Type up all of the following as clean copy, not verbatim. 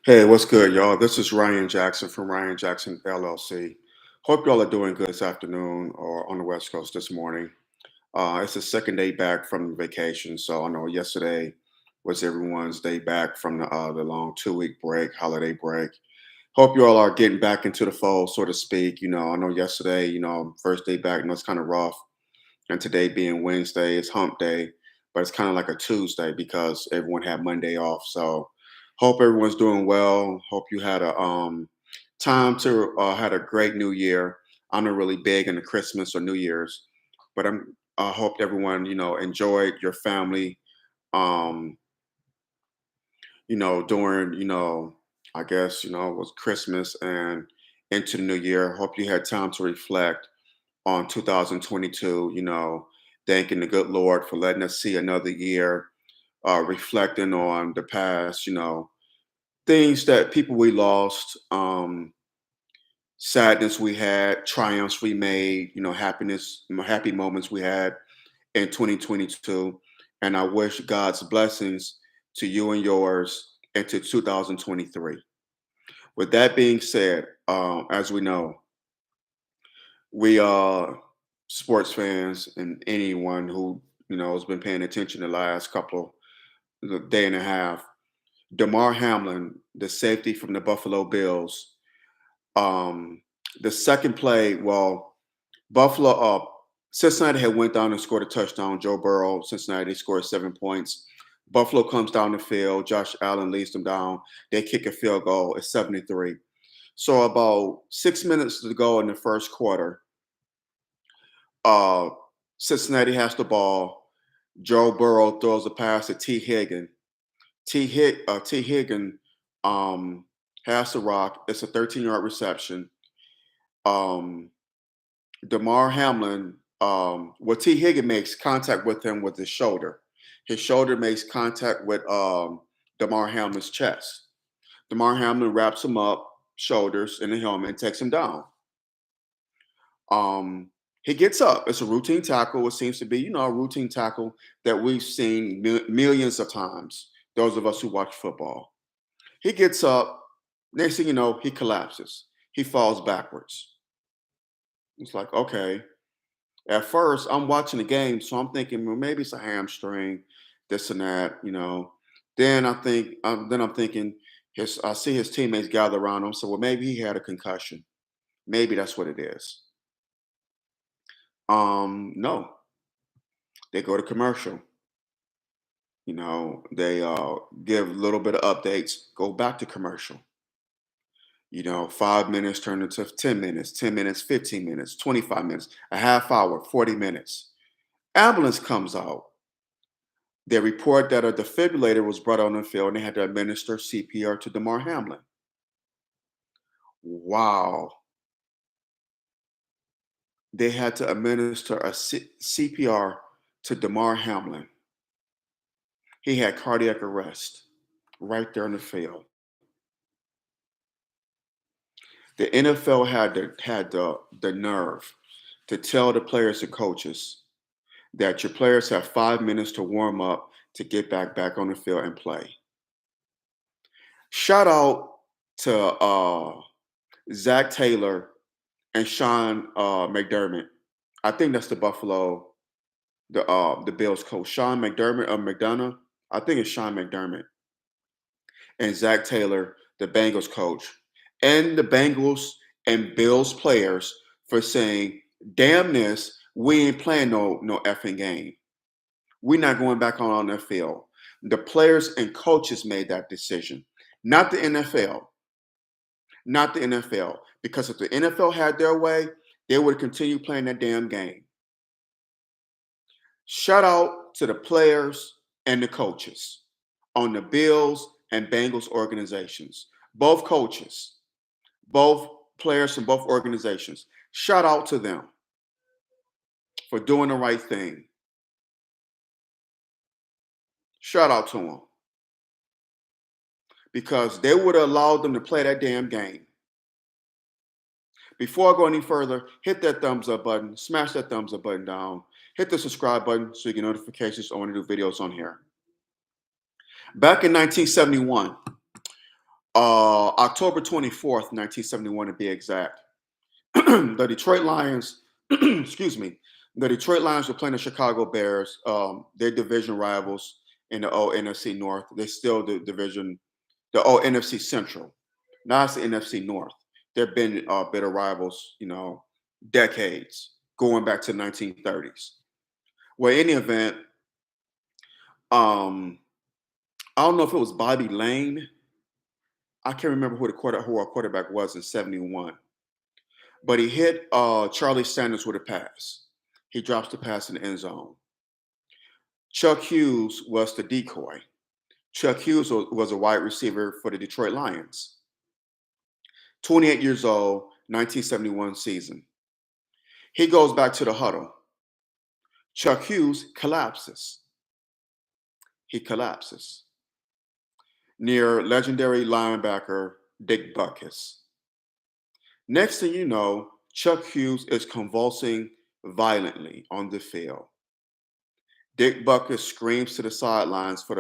Hey, what's good, y'all? This is Ryan Jackson from Ryan Jackson LLC. Hope y'all are doing good this afternoon or on the West Coast this morning. It's the second day back from vacation, so I know yesterday was everyone's day back from the long 2 week break, holiday break. Hope you all are getting back into the fold, so to speak. I know yesterday, first day back, it's kind of rough, and today being Wednesday is Hump Day, but it's kind of like a Tuesday because everyone had Monday off. So hope everyone's doing well. Hope you had a time to had a great New Year. I'm not really big into Christmas or New Year's, but I hope everyone enjoyed your family. Um, during I guess it was Christmas and into the New Year. Hope you had time to reflect on 2022, thanking the good Lord for letting us see another year, reflecting on the past, things that people we lost, sadness we had, triumphs we made, happiness, happy moments we had in 2022. And I wish God's blessings to you and yours into 2023. With that being said, as we know, we are sports fans and anyone who has been paying attention the last couple the day and a half. Damar Hamlin, the safety from the Buffalo Bills, um, the second play. Well, Buffalo, Cincinnati had went down and scored a touchdown. Joe Burrow, Cincinnati scored 7 points. Buffalo comes down the field. Josh Allen leads them down. They kick a field goal. It's 73. So about 6 minutes to go in the first quarter. Uh, Cincinnati has the ball. Joe Burrow throws a pass to T. Higgin. T. Higgin has the rock. It's a 13-yard reception. Um, Damar Hamlin, T. Higgin makes contact with him with his shoulder. His shoulder makes contact with Damar Hamlin's chest. Damar Hamlin wraps him up, shoulders in the helmet, and takes him down. Um, he gets up. It's a routine tackle. It seems to be, a routine tackle that we've seen millions of times. Those of us who watch football. He gets up. Next thing you know, he collapses. He falls backwards. It's like, okay. At first, I'm watching the game, so I'm thinking, well, maybe it's a hamstring, this and that. Then I'm thinking, I see his teammates gather around him. So, well, maybe he had a concussion. Maybe that's what it is. No, they go to commercial. They give a little bit of updates, go back to commercial. 5 minutes turn into 10 minutes, 10 minutes, 15 minutes, 25 minutes, a half hour, 40 minutes. Ambulance comes out. They report that a defibrillator was brought on the field and they had to administer CPR to Damar Hamlin. Wow. They had to administer a CPR to Damar Hamlin. He had cardiac arrest right there in the field. The NFL had the nerve to tell the players and coaches that your players have 5 minutes to warm up to get back on the field and play. Shout out to Zach Taylor and Sean McDermott. I think that's the the Bills coach. Sean McDermott or McDonough. I think it's Sean McDermott and Zach Taylor, the Bengals coach, and the Bengals and Bills players for saying, "Damn this, we ain't playing no effing game. We're not going back on the field." The players and coaches made that decision, not the NFL. Not the NFL. Because if the NFL had their way, they would continue playing that damn game. Shout out to the players and the coaches on the Bills and Bengals organizations. Both coaches, both players from both organizations. Shout out to them for doing the right thing. Shout out to them because they would have allowed them to play that damn game. Before I go any further, hit that thumbs up button, smash that thumbs up button down, hit the subscribe button so you get notifications on when I do videos on here. Back in 1971, October 24th, 1971 to be exact. The Detroit Lions, excuse me, the Detroit Lions were playing the Chicago Bears. Their division rivals in the old NFC North. They still the division, the old NFC Central. Now it's the NFC North. They've been bitter rivals, decades going back to the 1930s. Well, in any event, um, I don't know if it was Bobby Lane. I can't remember who our quarterback was in '71, but he hit Charlie Sanders with a pass. He drops the pass in the end zone. Chuck Hughes was the decoy. Chuck Hughes was a wide receiver for the Detroit Lions. 28 years old, 1971 season. He goes back to the huddle. Chuck Hughes collapses. He collapses near legendary linebacker Dick Butkus. Next thing you know, Chuck Hughes is convulsing violently on the field. Dick Butkus screams to the sidelines for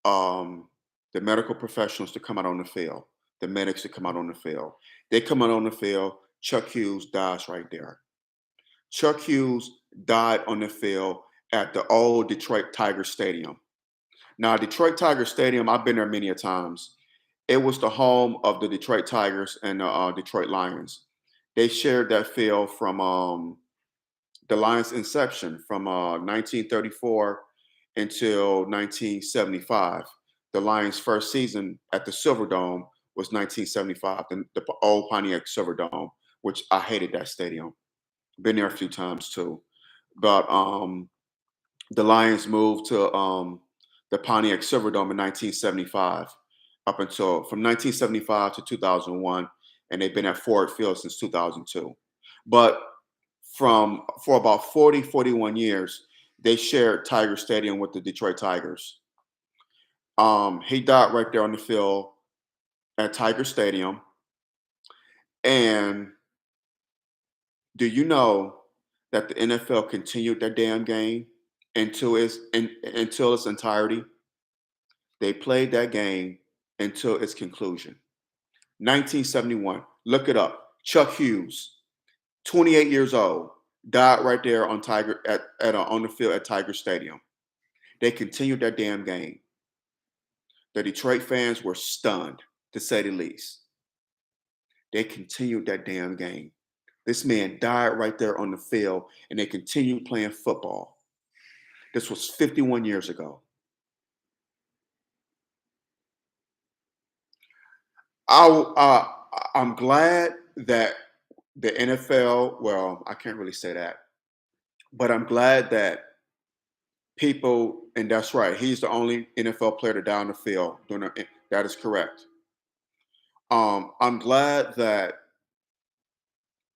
um, the medical professionals to come out on the field, the medics to come out on the field. They come out on the field. Chuck Hughes dies right there. Chuck Hughes died on the field at the old Detroit Tiger Stadium. Now, Detroit Tiger Stadium, I've been there many a times. It was the home of the Detroit Tigers and the Detroit Lions. They shared that field from the Lions' inception from 1934 until 1975. The Lions' first season at the Silverdome was 1975, the old Pontiac Silverdome, which I hated that stadium. Been there a few times too. But the Lions moved to the Pontiac Silverdome in 1975, up until from 1975 to 2001, and they've been at Ford Field since 2002. But for about 40, 41 years, they shared Tiger Stadium with the Detroit Tigers. He died right there on the field at Tiger Stadium. And do you know that the NFL continued their damn game until its entirety? They played that game until its conclusion. 1971. Look it up. Chuck Hughes, 28 years old, died right there on on the field at Tiger Stadium. They continued that damn game. The Detroit fans were stunned, to say the least. They continued that damn game. This man died right there on the field, and they continued playing football. This was 51 years ago. I'm glad that the NFL, well, I can't really say that, but I'm glad that people, and that's right, he's the only NFL player to die on the field. That is correct. I'm glad that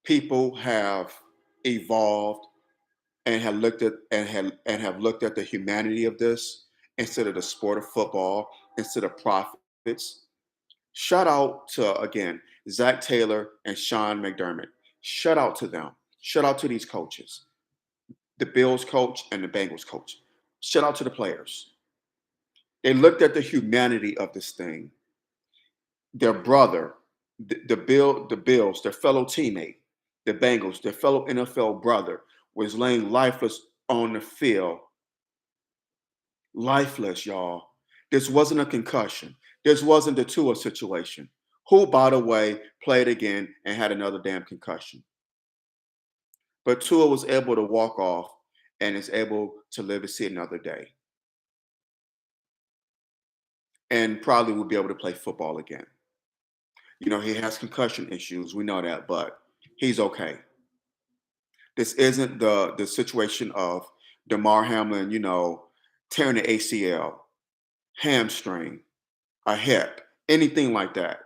people have evolved and have looked at the humanity of this instead of the sport of football, instead of profits. Shout out to again Zach Taylor and Sean McDermott. Shout out to them. Shout out to these coaches, the Bills coach and the Bengals coach. Shout out to the players. They looked at the humanity of this thing. Their brother, the Bills, their fellow teammate, the Bengals, their fellow NFL brother, was laying lifeless on the field. Lifeless, y'all. This wasn't a concussion. This wasn't the Tua situation. Who, by the way, played again and had another damn concussion. But Tua was able to walk off and is able to live to see another day. And probably will be able to play football again. He has concussion issues. We know that, but he's okay. This isn't the situation of Damar Hamlin, tearing the ACL, hamstring, a hip, anything like that.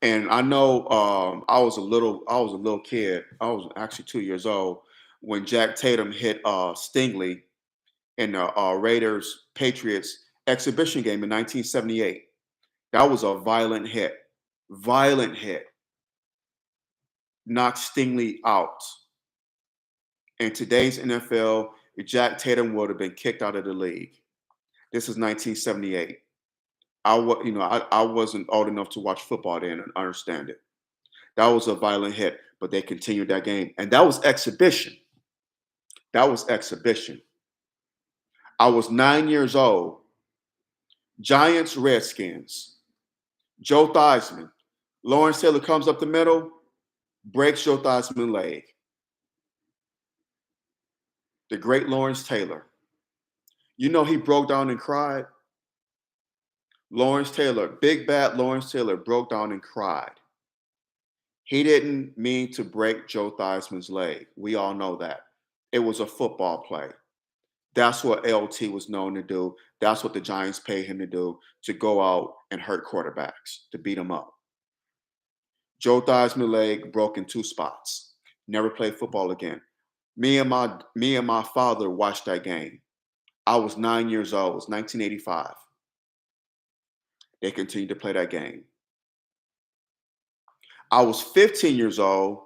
And I know I was a little kid. I was actually 2 years old when Jack Tatum hit Stingley in the Raiders Patriots exhibition game in 1978. That was a violent hit. Violent hit. Knocked Stingley out. In today's NFL, Jack Tatum would have been kicked out of the league. This is 1978. I wasn't old enough to watch football then and understand it. That was a violent hit, but they continued that game, and that was exhibition. That was exhibition. I was 9 years old. Giants, Redskins. Joe Theismann. Lawrence Taylor comes up the middle, breaks Joe Theismann's leg. The great Lawrence Taylor. You know he broke down and cried? Lawrence Taylor, big bad Lawrence Taylor broke down and cried. He didn't mean to break Joe Theismann's leg. We all know that. It was a football play. That's what LT was known to do. That's what the Giants paid him to do, to go out and hurt quarterbacks, to beat them up. Joe Theismann's leg broke in two spots. Never played football again. Me and my father watched that game. I was 9 years old. It was 1985. They continued to play that game. I was 15 years old.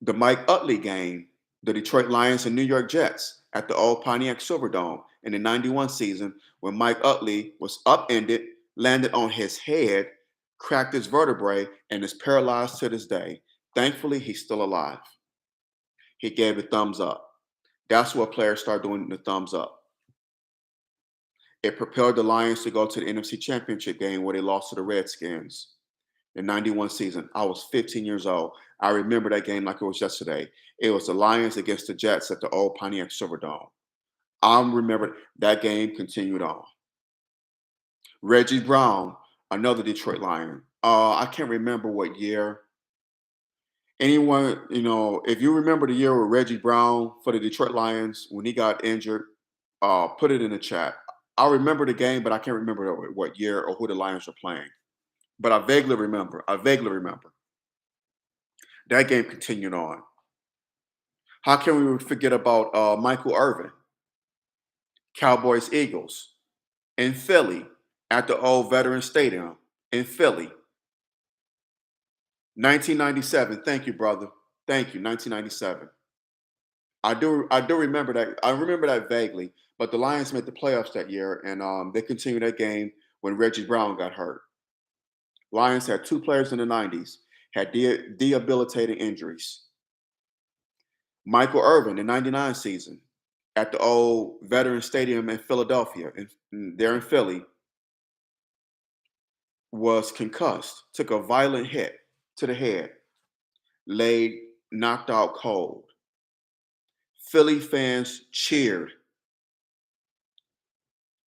The Mike Utley game, the Detroit Lions and New York Jets at the old Pontiac Silverdome in the 91 season, when Mike Utley was upended, landed on his head, cracked his vertebrae, and is paralyzed to this day. Thankfully, he's still alive. He gave a thumbs up. That's what players start doing, the thumbs up. It propelled the Lions to go to the NFC Championship game where they lost to the Redskins. The 91 season. I was 15 years old. I remember that game like it was yesterday. It was the Lions against the Jets at the old Pontiac Silverdome. I remember that game continued on. Reggie Brown, another Detroit Lion. I can't remember what year. Anyone, if you remember the year with Reggie Brown for the Detroit Lions when he got injured, put it in the chat. I remember the game, but I can't remember what year or who the Lions were playing. But I vaguely remember. That game continued on. How can we forget about Michael Irvin, Cowboys Eagles, in Philly at the old Veterans Stadium in Philly? 1997. Thank you, brother. Thank you. 1997. I do remember that. I remember that vaguely. But the Lions made the playoffs that year, and they continued that game when Reggie Brown got hurt. Lions had two players in the 90s had debilitating injuries. Michael Irvin, the 99 season, at the old Veterans Stadium in Philadelphia, there in Philly, was concussed, took a violent hit to the head, laid knocked out cold. Philly fans cheered.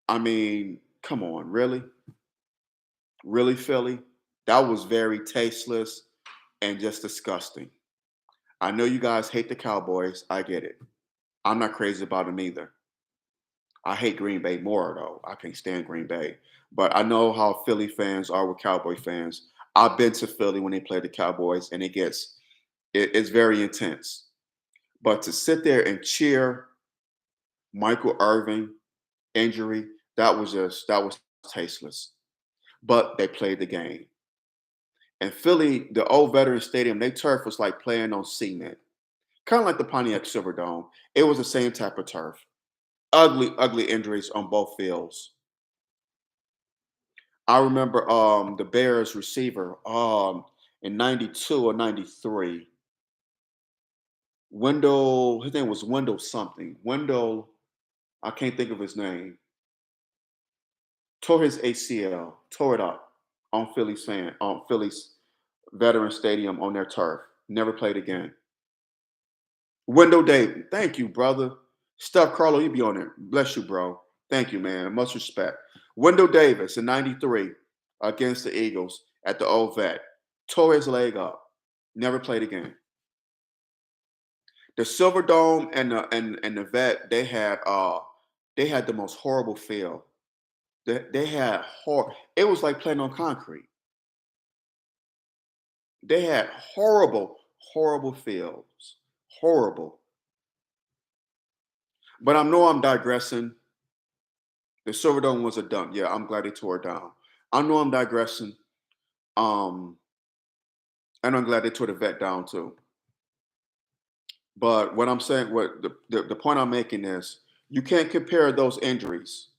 I mean, come on, really? Really, Philly? That was very tasteless and just disgusting. I know you guys hate the Cowboys. I get it. I'm not crazy about them either. I hate Green Bay more, though. I can't stand Green Bay. But I know how Philly fans are with Cowboy fans. I've been to Philly when they play the Cowboys, and it's very intense. But to sit there and cheer Michael Irvin injury, that was tasteless. But they played the game. And Philly, the old Veterans Stadium, their turf was like playing on cement, kind of like the Pontiac Silverdome. It was the same type of turf. Ugly, ugly injuries on both fields. I remember the Bears receiver in 92 or 93. Wendell, his name was Wendell something. Wendell, I can't think of his name. Tore his ACL, tore it up on Philly's Veteran Stadium on their turf. Never played again. Wendell Davis, thank you, brother. Steph Carlo, you be on there. Bless you, bro. Thank you, man. Much respect. Wendell Davis in 93 against the Eagles at the old vet. Tore his leg up. Never played again. The Silverdome and the vet, they had the most horrible feel. They had it was like playing on concrete. They had horrible, horrible fields. Horrible. But I know I'm digressing. The Silverdome was a dump. Yeah, I'm glad they tore it down. I know I'm digressing. Um, and I'm glad they tore the vet down too. But what I'm saying, what the point I'm making is you can't compare those injuries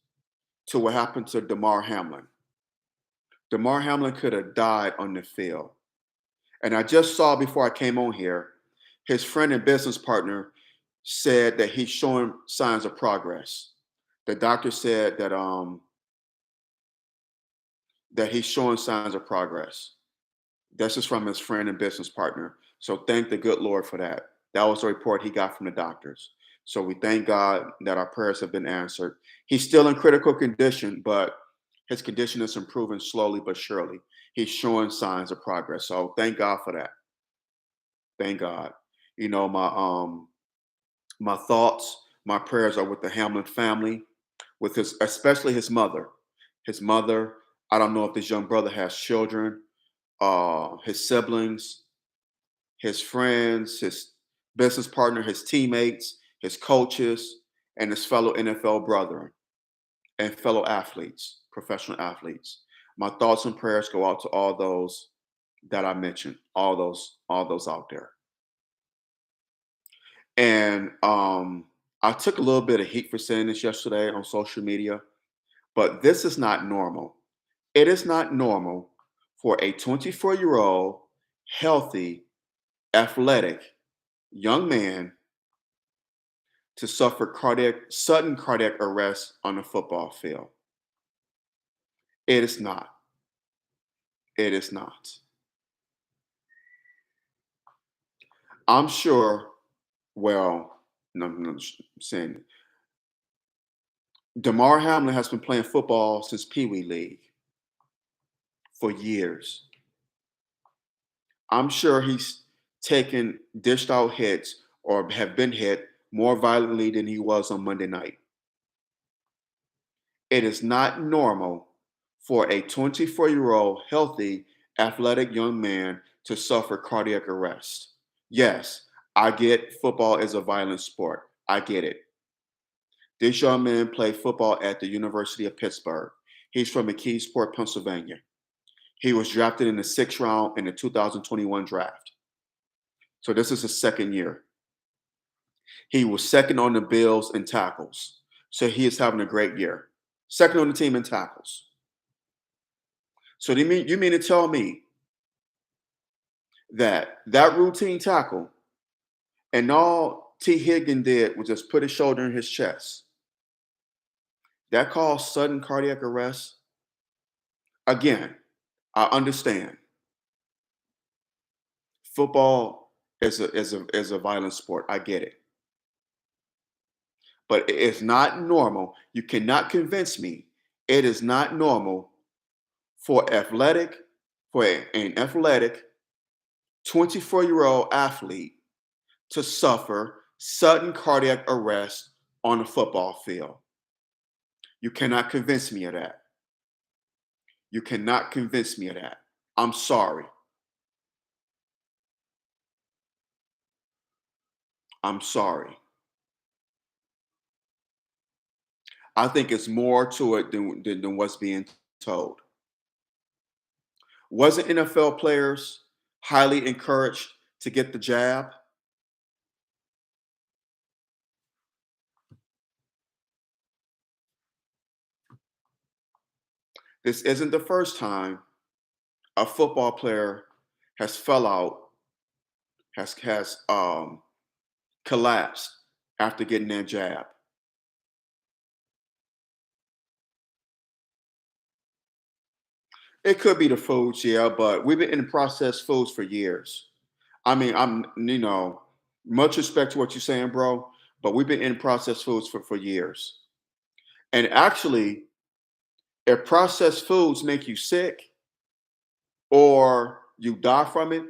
to what happened to Damar Hamlin. Damar Hamlin could have died on the field. And I just saw before I came on here, his friend and business partner said that he's showing signs of progress. The doctor said that he's showing signs of progress. This is from his friend and business partner. So thank the good Lord for that. That was the report he got from the doctors. So we thank God that our prayers have been answered. He's still in critical condition, but his condition is improving slowly but surely. He's showing signs of progress. So thank God for that. Thank God. You know, my thoughts, my prayers are with the Hamlin family, with his especially his mother. His mother, I don't know if this young brother has children, his siblings, his friends, his business partner, his teammates, his coaches, and his fellow NFL brethren and fellow athletes, professional athletes. My thoughts and prayers go out to all those that I mentioned, all those out there. And I took a little bit of heat for saying this yesterday on social media, but this is not normal. It is not normal for a 24-year-old, healthy, athletic young man to suffer sudden cardiac arrest on a football field. It is not. It is not. I'm sure, well, no, I'm not saying Damar Hamlin has been playing football since Pee Wee League for years. I'm sure he's taken dished out hits or have been hit more violently than he was on Monday night. It is not normal for a 24-year-old healthy, athletic young man to suffer cardiac arrest. Yes, I get football is a violent sport. I get it. This young man played football at the University of Pittsburgh. He's from McKeesport, Pennsylvania. He was drafted in the 6th round in the 2021 draft. So this is his second year. He was second on the Bills in tackles. So he is having a great year. Second on the team in tackles. So you mean to tell me that routine tackle and all T. Higgin did was just put his shoulder in his chest? That caused sudden cardiac arrest? Again, I understand. Football is a violent sport. I get it. But it's not normal. You cannot convince me. It is not normal for an athletic 24-year-old athlete to suffer sudden cardiac arrest on a football field. You cannot convince me of that. You cannot convince me of that. I'm sorry. I'm sorry. I think it's more to it than what's being told. Wasn't NFL players highly encouraged to get the jab? This isn't the first time a football player has fell out, has collapsed after getting that jab. It could be the foods, yeah, but we've been in processed foods for years. I mean, much respect to what you're saying, bro, but we've been in processed foods for years. And actually, if processed foods make you sick or you die from it,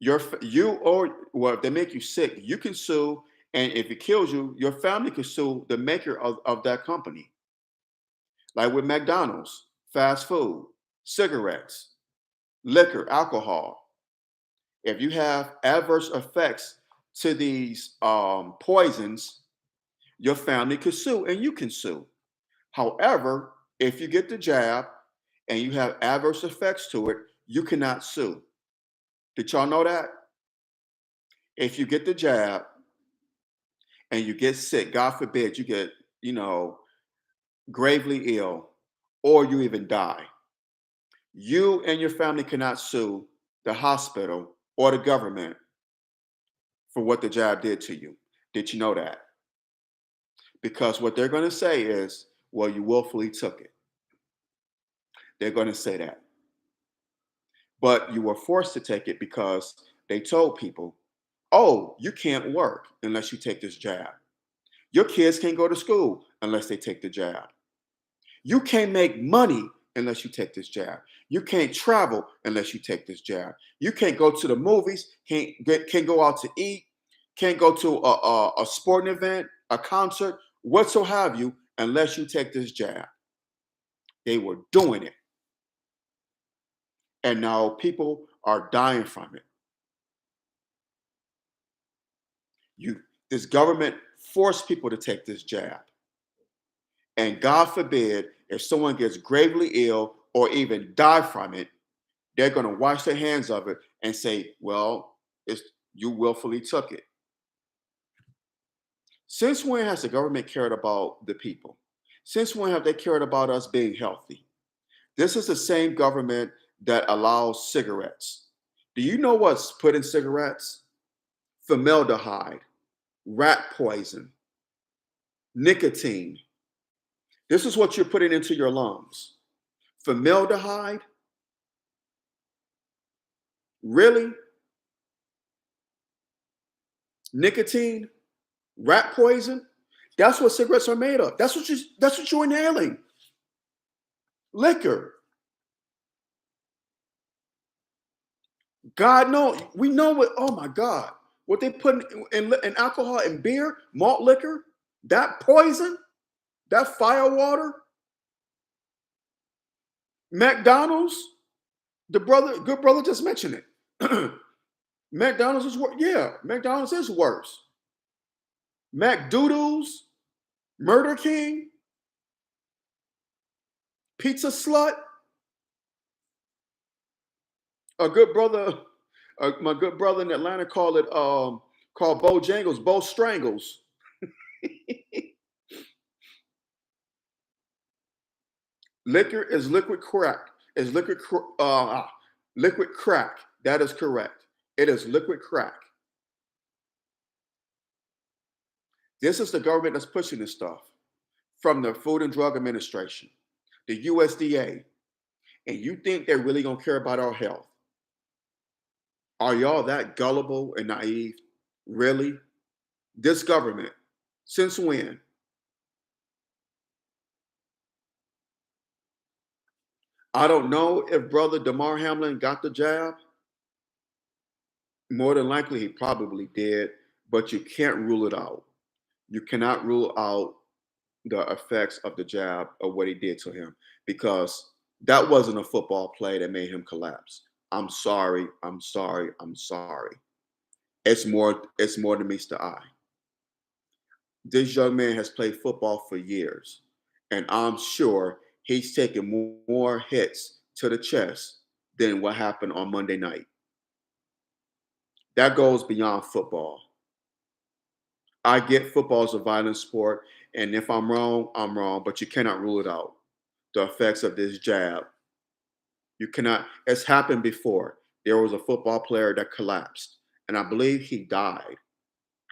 if they make you sick, you can sue, and if it kills you, your family can sue the maker of that company. Like with McDonald's, fast food, cigarettes, liquor, alcohol. If you have adverse effects to these poisons, your family could sue and you can sue. However, if you get the jab and you have adverse effects to it, you cannot sue. Did y'all know that? If you get the jab and you get sick, God forbid you get, gravely ill, or you even die, you and your family cannot sue the hospital or the government for what the jab did to you. Did you know that? Because what they're going to say is, well, you willfully took it. They're going to say that. But you were forced to take it because they told people, oh, you can't work unless you take this jab. Your kids can't go to school unless they take the jab. You can't make money unless you take this jab. You can't travel unless you take this jab. You can't go to the movies, can't go out to eat, can't go to a sporting event, a concert, whatsoever have you, unless you take this jab. They were doing it. And now people are dying from it. This government forced people to take this jab. And God forbid, if someone gets gravely ill or even die from it, they're going to wash their hands of it and say, well, you willfully took it. Since when has the government cared about the people? Since when have they cared about us being healthy? This is the same government that allows cigarettes. Do you know what's put in cigarettes? Formaldehyde, rat poison, nicotine. This is what you're putting into your lungs. Formaldehyde? Really? Nicotine? Rat poison? That's what cigarettes are made of. That's what you're inhaling. Liquor. God knows. We know what, oh my God, what they put in alcohol and beer, malt liquor, that poison, that fire water, McDonald's, good brother just mentioned it. McDonald's is worse. Yeah, McDonald's is worse. McDoodles, Murder King, Pizza Slut. A good brother, my good brother in Atlanta called it called Bojangles, Bo Strangles. Liquor is liquid crack. Is liquid crack. That is correct. It is liquid crack. This is the government that's pushing this stuff from the Food and Drug Administration, the USDA, and you think they're really gonna care about our health? Are y'all that gullible and naive? Really? This government, since when? I don't know if brother Damar Hamlin got the jab. More than likely, he probably did, but you can't rule it out. You cannot rule out the effects of the jab of what he did to him because that wasn't a football play that made him collapse. I'm sorry. I'm sorry. I'm sorry. It's more. It's more than meets the eye. This young man has played football for years, and I'm sure he's taken more hits to the chest than what happened on Monday night. That goes beyond football. I get football is a violent sport, and if I'm wrong, but you cannot rule it out. The effects of this jab. You cannot, it's happened before. There was a football player that collapsed, and I believe he died,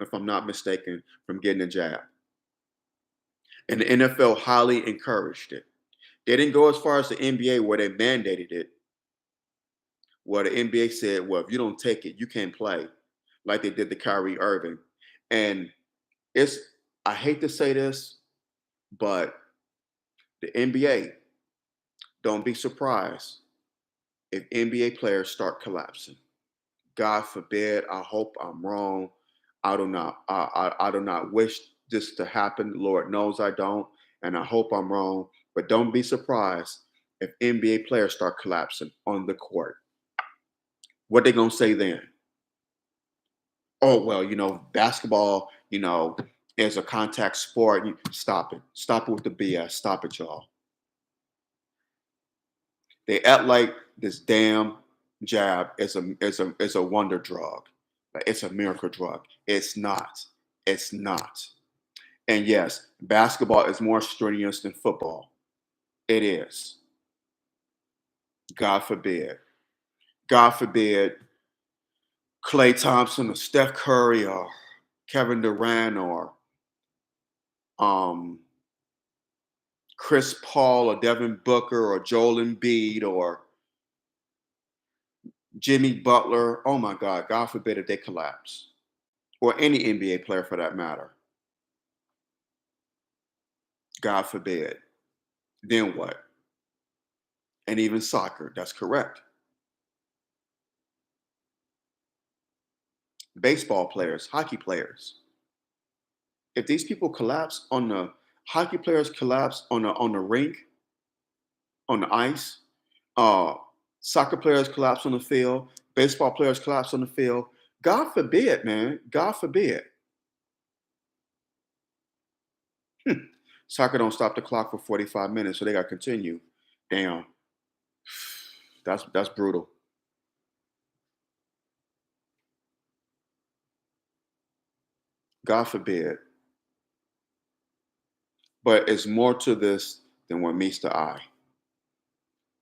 if I'm not mistaken, from getting a jab. And the NFL highly encouraged it. They didn't go as far as the NBA where they mandated it, where the NBA said, well, if you don't take it, you can't play, like they did to Kyrie Irving. And it's, I hate to say this, but the NBA, don't be surprised if NBA players start collapsing. God forbid. I hope I'm wrong. I do not. I do not wish this to happen. Lord knows I don't, and I hope I'm wrong. But don't be surprised if NBA players start collapsing on the court. What they gonna say then? Oh well, basketball. Is a contact sport. Stop it. Stop it with the BS. Stop it, y'all. They act like this damn jab is a wonder drug. Like it's a miracle drug. It's not. It's not. And yes, Basketball is more strenuous than football. It is. God forbid. God forbid Clay Thompson or Steph Curry or Kevin Durant or um, Chris Paul or Devin Booker or Joel Embiid or Jimmy Butler. Oh my God, God forbid if they collapse. Or any NBA player for that matter. God forbid. Then what? And even soccer, that's correct. Baseball players, hockey players. If these people collapse on the hockey players collapse on the rink, on the ice, uh, soccer players collapse on the field, baseball players collapse on the field. God forbid, man. God forbid. Soccer don't stop the clock for 45 minutes, so they got to continue. Damn, that's brutal. God forbid. But it's more to this than what meets the eye.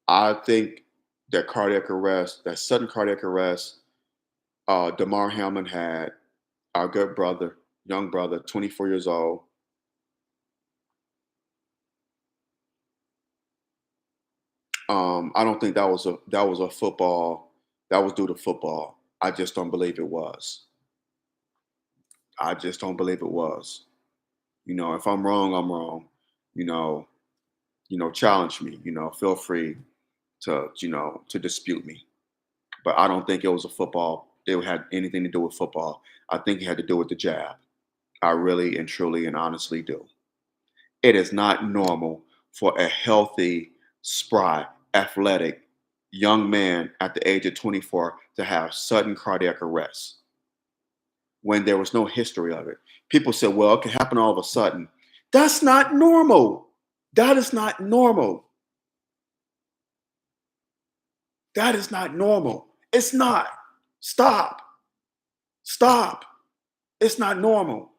I think that cardiac arrest, that sudden cardiac arrest, Damar Hamlin had, our good brother, young brother, 24 years old. I don't think that was a football. That was due to football. I just don't believe it was. I just don't believe it was. If I'm wrong, I'm wrong. You know, challenge me. Feel free to dispute me. But I don't think it was a football. It had anything to do with football. I think it had to do with the jab. I really and truly and honestly do. It is not normal for a healthy, spry, athletic young man at the age of 24 to have sudden cardiac arrest when there was no history of it. People said, well, it can happen all of a sudden. That's not normal. That is not normal. That is not normal. It's not. Stop. Stop. It's not normal.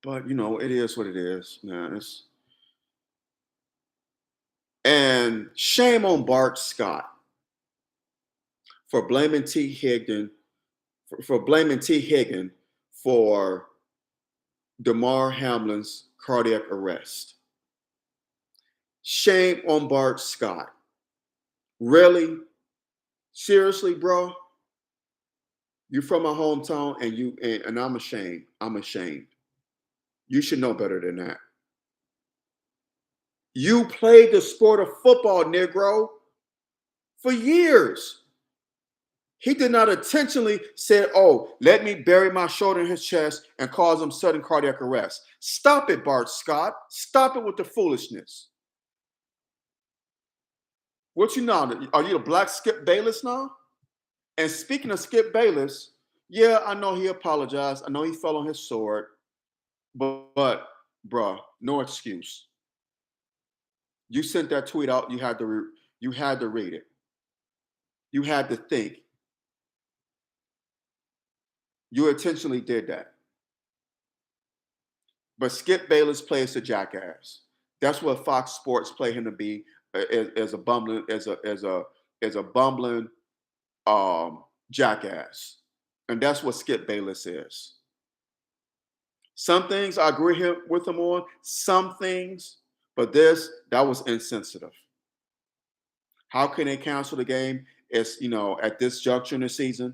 But it is what it is, man. And shame on Bart Scott for blaming T. Higgin for blaming T. Higgin for Damar Hamlin's cardiac arrest. Shame on Bart Scott. Really? Seriously, bro? You from my hometown and I'm ashamed. I'm ashamed. You should know better than that. You played the sport of football, Negro, for years. He did not intentionally say, oh, let me bury my shoulder in his chest and cause him sudden cardiac arrest. Stop it, Bart Scott. Stop it with the foolishness. What you now? Are you the black Skip Bayless now? And speaking of Skip Bayless, yeah, I know he apologized. I know he fell on his sword, but bruh, no excuse. You sent that tweet out. You had to read it. You had to think. You intentionally did that. But Skip Bayless plays a jackass. That's what Fox Sports play him to be, as a bumbling bumbling jackass, and that's what Skip Bayless is. Some things I agree with him on, some things, but that was insensitive. How can they cancel the game? It's at this juncture in the season.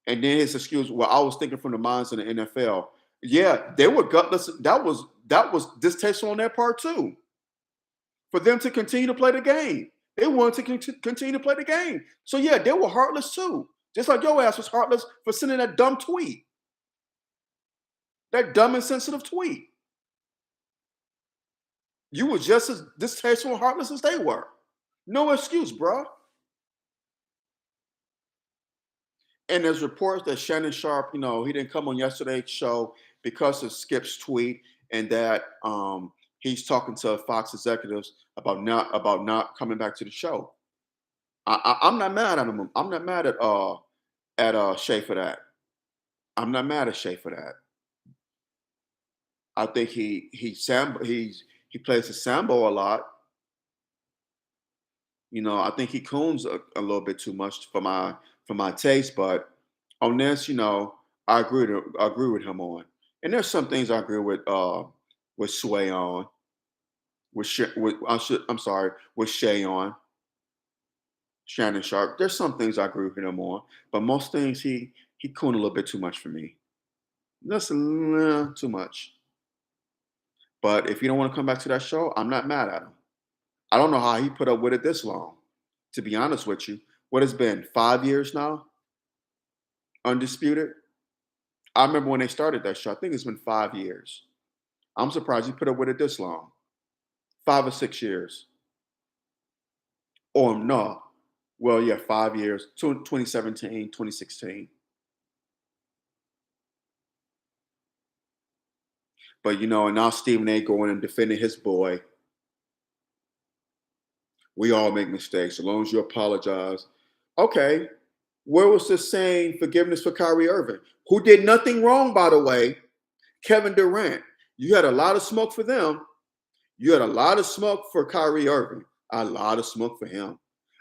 And then his excuse, well, I was thinking from the minds of the NFL. Yeah, they were gutless. That was distasteful on their part too. For them to continue to play the game, they wanted to continue to play the game. So yeah, they were heartless too. Just like your ass was heartless for sending that dumb tweet, that dumb and sensitive tweet. You were just as distasteful and heartless as they were. No excuse, bro. And there's reports that Shannon Sharp, he didn't come on yesterday's show because of Skip's tweet, and that he's talking to Fox executives about not coming back to the show. I'm not mad at him. I'm not mad at at Shea for that. I'm not mad at Shea for that. I think he plays the sambo a lot. I think he coons a little bit too much for my taste. But on this, I agree with him on. And there's some things I agree with Sway on, I'm sorry, with Shay on, Shannon Sharp. There's some things I agree with him on, but most things he coon a little bit too much for me. That's a little too much. But if you don't want to come back to that show, I'm not mad at him. I don't know how he put up with it this long. To be honest with you, what has been 5 years now, undisputed. I remember when they started that show. I think it's been 5 years. I'm surprised he put up with it this long. 5 or 6 years. Or no. Well, yeah, 5 years. 2017, 2016. But and now Stephen A going and defending his boy. We all make mistakes. As long as you apologize. Okay. Where was the saying forgiveness for Kyrie Irving? Who did nothing wrong, by the way. Kevin Durant. You had a lot of smoke for them. You had a lot of smoke for Kyrie Irving, a lot of smoke for him,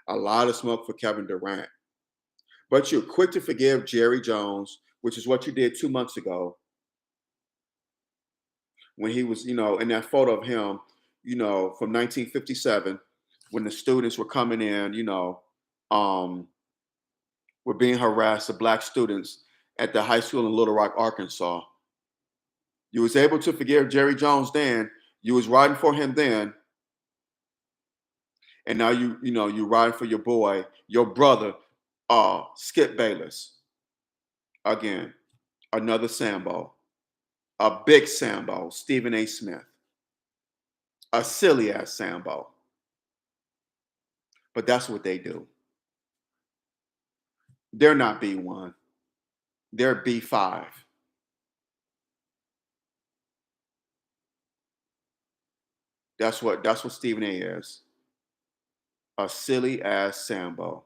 a lot of smoke for Kevin Durant. But you're quick to forgive Jerry Jones, which is what you did 2 months ago when he was, in that photo of him, from 1957, when the students were coming in, um, were being harassed, the black students at the high school in Little Rock, Arkansas. You was able to forgive Jerry Jones then. You was riding for him then, and now you riding for your boy, your brother, Skip Bayless. Again, another Sambo, a big Sambo, Stephen A. Smith, a silly ass Sambo. But that's what they do. They're not B1. They're B5. That's what Stephen A is. A silly ass Sambo.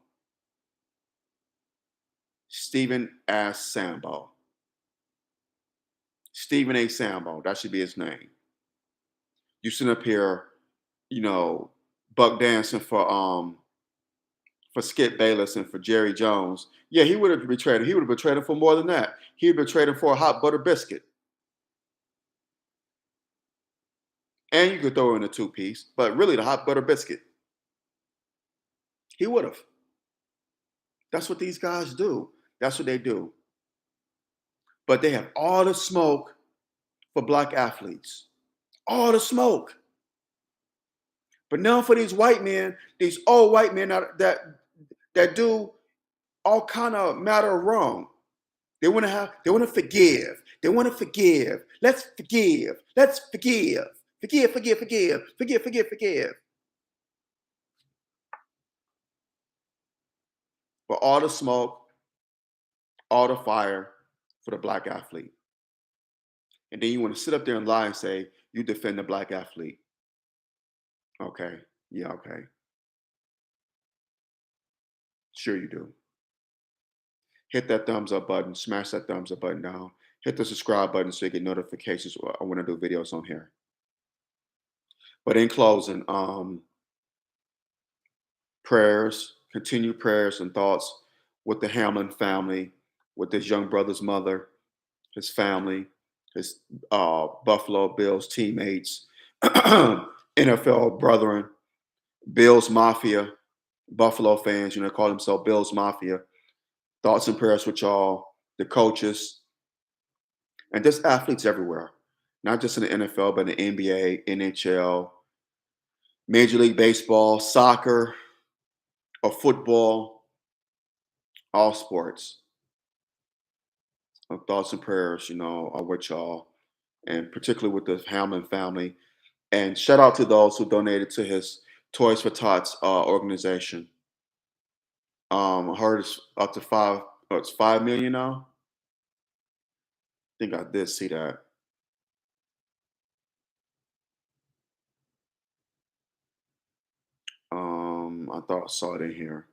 Stephen ass Sambo. Stephen A. Sambo. That should be his name. You sit up here, you know, buck dancing for Skip Bayless and for Jerry Jones. Yeah, he would have betrayed him. He would have betrayed him for more than that. He would have betrayed him for a hot butter biscuit. And you could throw in a two-piece, but really the hot butter biscuit. He would have. That's what these guys do. That's what they do. But they have all the smoke for black athletes. All the smoke. But now for these white men, these old white men that do all kind of matter wrong. They want to forgive. They want to forgive. Let's forgive. Let's forgive. Forgive, forgive, forgive. Forgive, forgive, forgive. But all the smoke, all the fire for the black athlete. And then you want to sit up there and lie and say, you defend the black athlete. Okay. Yeah, okay. Sure you do. Hit that thumbs up button, smash that thumbs up button down. Hit the subscribe button so you get notifications when I do videos on here. But in closing, continued prayers and thoughts with the Hamlin family, with his young brother's mother, his family, his Buffalo Bills teammates, NFL brethren, Bills Mafia, Buffalo fans, call themselves Bills Mafia. Thoughts and prayers with y'all, the coaches, and just athletes everywhere, not just in the NFL, but in the NBA, NHL, Major League Baseball, soccer, or football, all sports. Thoughts and prayers, are with y'all, and particularly with the Hamlin family. And shout out to those who donated to his Toys for Tots organization. I heard it's up to it's 5 million now. I think I did see that. I thought I saw it in here.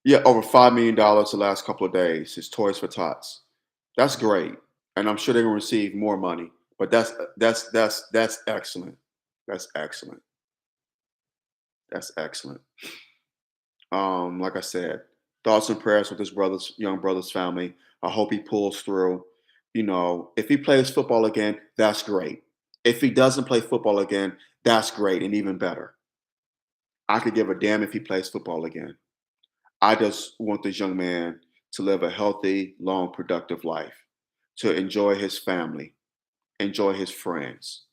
Yeah, over $5 million the last couple of days. His Toys for Tots. That's great, and I'm sure they're gonna receive more money. But that's excellent. That's excellent. That's excellent. Like I said, thoughts and prayers with his brother's young brother's family. I hope he pulls through. You know, if he plays football again, that's great. If he doesn't play football again, that's great and even better. I could give a damn if he plays football again. I just want this young man to live a healthy, long, productive life, to enjoy his family, enjoy his friends.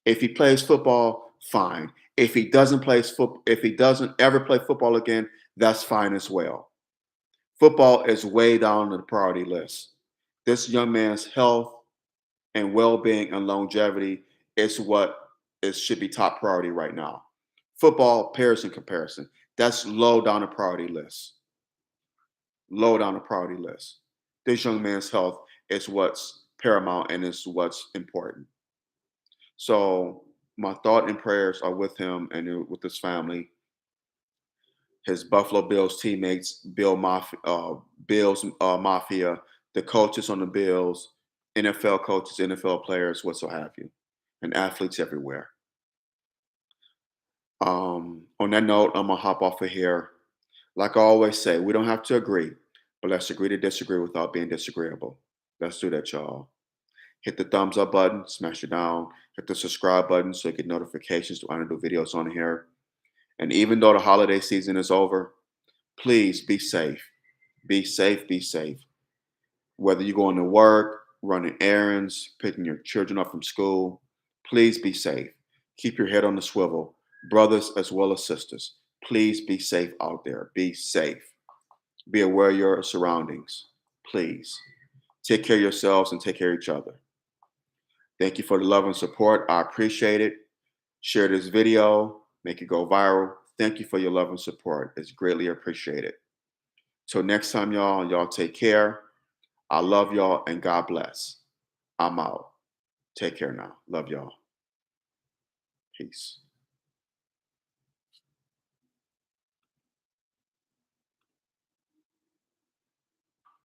If he plays football, fine. If he doesn't ever play football again, that's fine as well. Football is way down on the priority list. This young man's health and well-being and longevity is what is should be top priority right now. Football pairs in comparison. That's low down the priority list. Low down the priority list. This young man's health is what's paramount and is what's important. So my thought and prayers are with him and with his family, his Buffalo Bills teammates, Bills Mafia, the coaches on the Bills, NFL coaches, NFL players, what so have you, and athletes everywhere. On that note, I'm gonna hop off of here. Like I always say, we don't have to agree, but let's agree to disagree without being disagreeable. Let's do that, y'all. Hit the thumbs up button, smash it down. Hit the subscribe button so you get notifications when I do videos on here. And even though the holiday season is over, please be safe. Be safe, be safe. Whether you're going to work, running errands, picking your children up from school, please be safe. Keep your head on the swivel. Brothers as well as sisters, please be safe out there. Be safe. Be aware of your surroundings. Please. Take care of yourselves and take care of each other. Thank you for the love and support. I appreciate it. Share this video, make it go viral. Thank you for your love and support. It's greatly appreciated. Till next time, y'all take care. I love y'all and God bless. I'm out. Take care now. Love y'all. Peace.